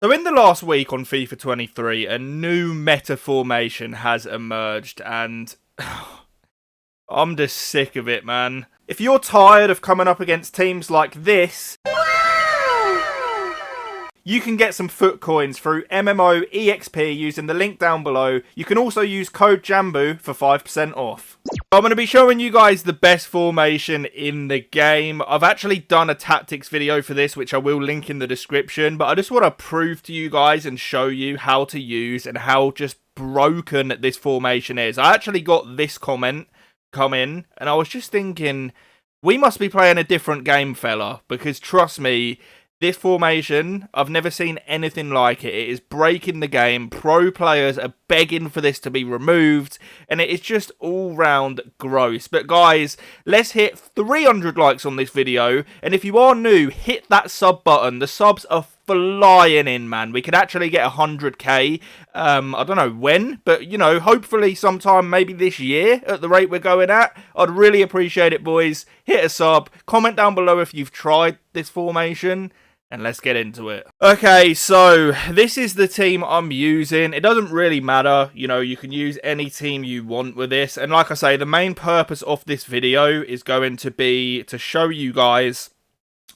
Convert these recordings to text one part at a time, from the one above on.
So in the last week on FIFA 23, a new meta formation has emerged, and I'm just sick of it, man. If you're tired of coming up against teams like this, you can get some foot coins through MMO EXP using the link down below. You can also use code JambooUK for 5% off. I'm going to be showing you guys the best formation in the game. I've actually done a tactics video for this, which I will link in the description. But I just want to prove to you guys and show you how to use and how just broken this formation is. I actually got this comment come in and I was just thinking, we must be playing a different game, fella. Because trust me, this formation, I've never seen anything like it. It is breaking the game. Pro players are begging for this to be removed. And it is just all round gross. But guys, let's hit 300 likes on this video. And if you are new, hit that sub button. The subs are flying in, man. We could actually get 100k. I don't know when, but you know, hopefully sometime maybe this year at the rate we're going at. I'd really appreciate it, boys. Hit a sub. Comment down below if you've tried this formation. And let's get into it. Okay, so this is the team I'm using. It doesn't really matter. You know, you can use any team you want with this. And like I say, the main purpose of this video is going to be to show you guys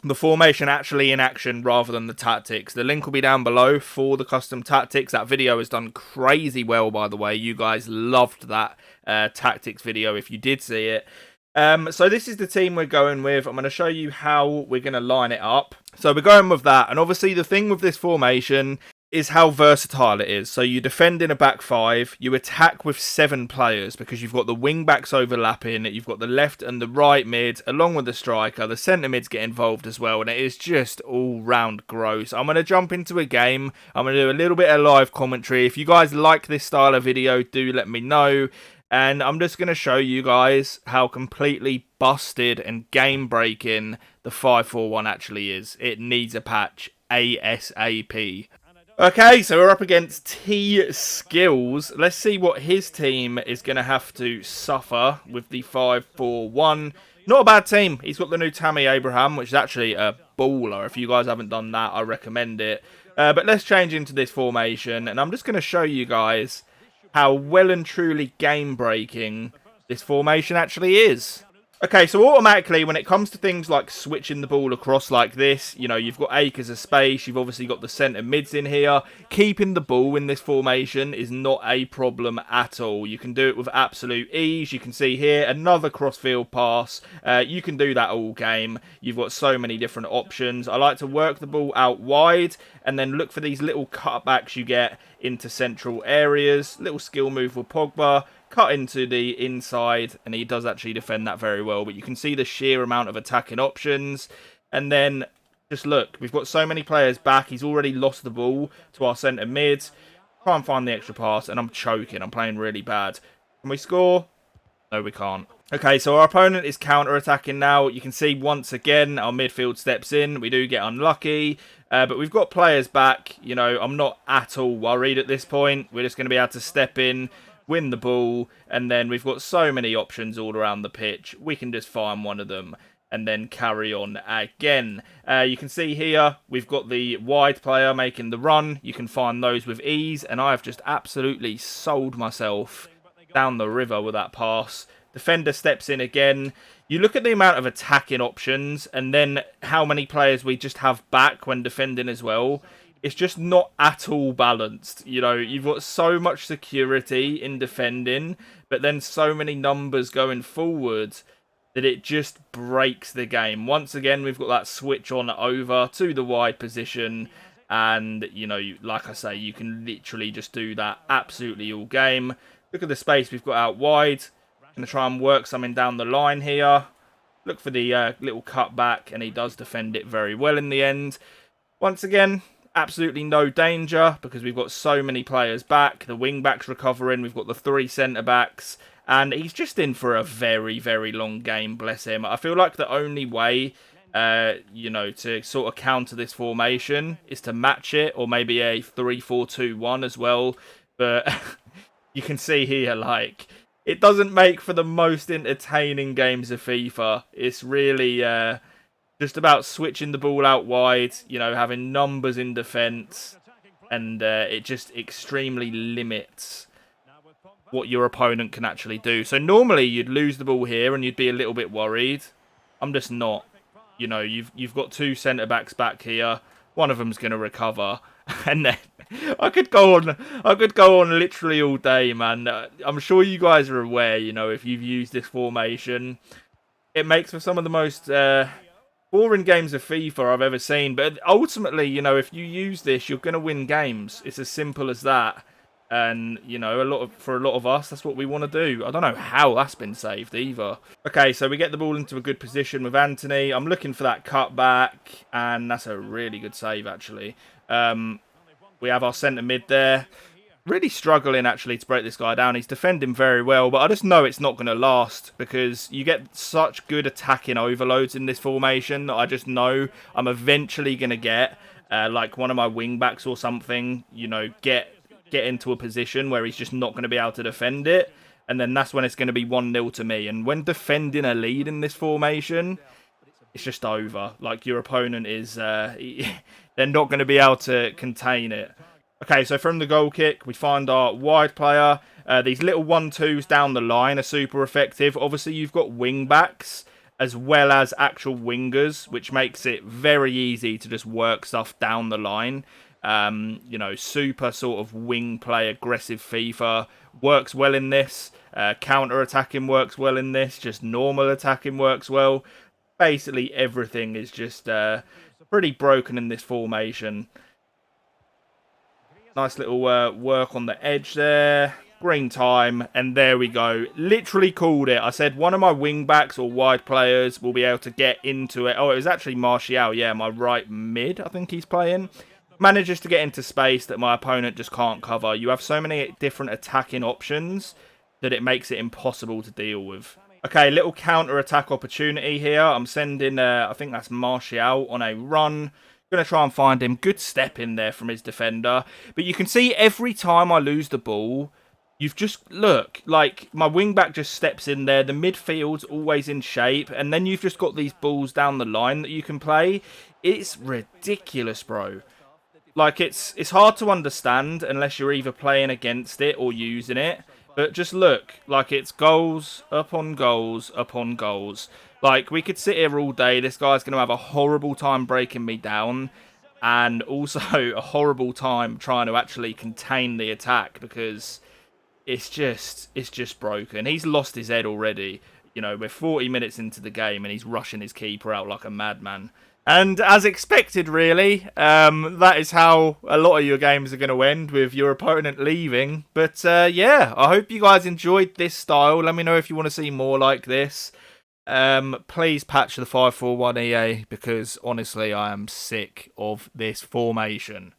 the formation actually in action rather than the tactics. The link will be down below for the custom tactics. That video has done crazy well, by the way. You guys loved that tactics video if you did see it. So this is the team we're going with. I'm going to show you how we're going to line it up. So we're going with that. And obviously the thing with this formation is how versatile it is. So you defend in a back five, you attack with 7 players because you've got the wing backs overlapping, you've got the left and the right mid along with the striker, the centre mids get involved as well, and it is just all round gross. I'm going to jump into a game, I'm going to do a little bit of live commentary. If you guys like this style of video, do let me know. And I'm just going to show you guys how completely busted and game-breaking the 5-4-1 actually is. It needs a patch ASAP. Okay, so we're up against T Skills. Let's see what his team is going to have to suffer with the 5-4-1. Not a bad team. He's got the new Tammy Abraham, which is actually a baller. If you guys haven't done that, I recommend it. But let's change into this formation, and I'm just going to show you guys how well and truly game-breaking this formation actually is. Okay, so automatically, when it comes to things like switching the ball across like this, you know, you've got acres of space, you've obviously got the centre mids in here. Keeping the ball in this formation is not a problem at all. You can do it with absolute ease. You can see here, another cross-field pass. You can do that all game. You've got so many different options. I like to work the ball out wide and then look for these little cutbacks you get into central areas. Little skill move with Pogba. Cut into the inside, and he does actually defend that very well. But you can see the sheer amount of attacking options. And then, just look, we've got so many players back. He's already lost the ball to our centre mids. Try and find the extra pass, and I'm choking. I'm playing really bad. Can we score? No, we can't. Okay, so our opponent is counter-attacking now. You can see once again, our midfield steps in. We do get unlucky. But we've got players back. You know, I'm not at all worried at this point. We're just going to be able to step in, win the ball, and then we've got so many options all around the pitch. We can just find one of them and then carry on again. You can see here, we've got the wide player making the run. You can find those with ease, and I've just absolutely sold myself down the river with that pass. Defender steps in again. You look at the amount of attacking options and then how many players we just have back when defending as well. It's just not at all balanced. You know, you've got so much security in defending, but then so many numbers going forward that it just breaks the game. Once again, we've got that switch on over to the wide position. And, you know, like I say, you can literally just do that absolutely all game. Look at the space we've got out wide. Going to try and work something down the line here. Look for the little cutback, and he does defend it very well in the end. Once again, absolutely no danger because we've got so many players back. The wing backs recovering. We've got the 3 centre backs, and he's just in for a very, very long game. Bless him. I feel like the only way, you know, to sort of counter this formation is to match it, or maybe a 3-4-2-1 as well. But you can see here, like, it doesn't make for the most entertaining games of FIFA. It's really just about switching the ball out wide, you know, having numbers in defence. and it just extremely limits what your opponent can actually do. So normally you'd lose the ball here and you'd be a little bit worried. I'm just not. You know, you've got two centre backs back here. One of them's going to recover, and then I could go on literally all day, man. I'm sure you guys are aware. You know, if you've used this formation, it makes for some of the most boring games of FIFA I've ever seen. But ultimately, you know, if you use this, you're going to win games. It's as simple as that. And, you know, for a lot of us, that's what we want to do. I don't know how that's been saved either. Okay, so we get the ball into a good position with Anthony. I'm looking for that cutback, and that's a really good save, actually. We have our centre mid there. Really struggling, actually, to break this guy down. He's defending very well, but I just know it's not going to last because you get such good attacking overloads in this formation that I just know I'm eventually going to get, like, one of my wing-backs or something, you know, get into a position where he's just not going to be able to defend it. And then that's when it's going to be 1-0 to me. And when defending a lead in this formation, it's just over. Like, your opponent is... they're not going to be able to contain it. Okay, so from the goal kick, we find our wide player. These little 1-2s down the line are super effective. Obviously, you've got wing-backs as well as actual wingers, which makes it very easy to just work stuff down the line. You know, super sort of wing play, aggressive FIFA works well in this. Counter attacking works well in this. Just normal attacking works well. Basically, everything is just pretty broken in this formation. Nice little work on the edge there. Green time, and there we go. Literally called it. I said one of my wing backs or wide players will be able to get into it. Oh, it was actually Martial. Yeah, my right mid, I think he's playing. Manages to get into space that my opponent just can't cover. You have so many different attacking options that it makes it impossible to deal with. Okay, little counter-attack opportunity here. I'm sending, I think that's Martial on a run. Going to try and find him. Good step in there from his defender. But you can see every time I lose the ball, you've just, look, like my wing-back just steps in there. The midfield's always in shape. And then you've just got these balls down the line that you can play. It's ridiculous, bro. Like, it's hard to understand unless you're either playing against it or using it. But just look, like, it's goals upon goals upon goals. Like, we could sit here all day. This guy's going to have a horrible time breaking me down. And also a horrible time trying to actually contain the attack. Because it's just broken. He's lost his head already. You know, we're 40 minutes into the game and he's rushing his keeper out like a madman. And as expected, really, that is how a lot of your games are going to end, with your opponent leaving. But yeah, I hope you guys enjoyed this style. Let me know if you want to see more like this. Please patch the 541 EA, because honestly, I am sick of this formation.